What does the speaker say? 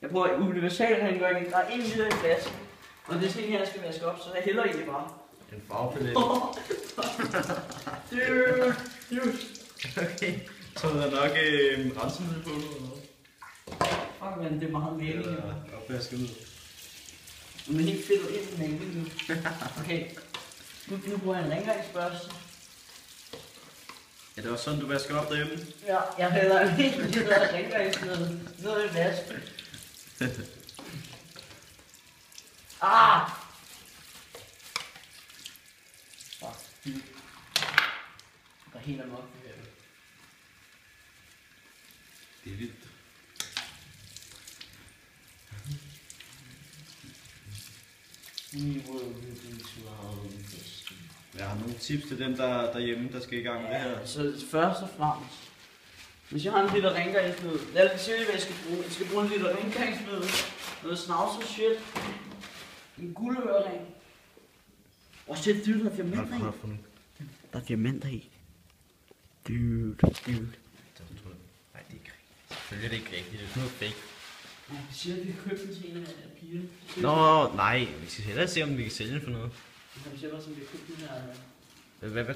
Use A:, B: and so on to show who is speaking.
A: Jeg bruger universal rengøring. Der er en liter i flasken. Og det er sådan en her, jeg skal vaske op, så jeg hælder egentlig bare.
B: En farvepalet.
A: Dude.
B: Okay. Så er der nok rensemiddel på noget.
A: Fuck man, det er meget mening.
B: Ja, opvasket ud.
A: Men helt fedt ind med en nu. Okay. Nu bruger jeg en rengøringsbørste.
B: Ja, det var sådan, du vasker op derhjemme.
A: Ja, jeg hælder en helt liter rengøringsmiddel ned i vasken. Ah! Fuck. Der er helt amok det her.
B: Det er vildt. Jeg har nogle tips til dem, derhjemme, der skal i gang med det her.
A: Så først og fremmest, hvis jeg har en liter rengøringsmiddel, lad os se, hvad jeg skal bruge. Jeg skal bruge en liter rengøringsmiddel, noget snavset shit, en guldøring. Og shit, dude, der er diamanter i. Der er diamanter i. Dude.
B: Nej, det er ikke rigtigt. Selvfølgelig er det ikke rigtigt. Det er sådan noget fake.
A: Jeg siger, at vi købte den til en af pigerne.
B: Nå, nej. Vi skal hellere se, om vi kan sælge den for noget.
A: Jeg siger bare, som vi købte den her.
B: Hvad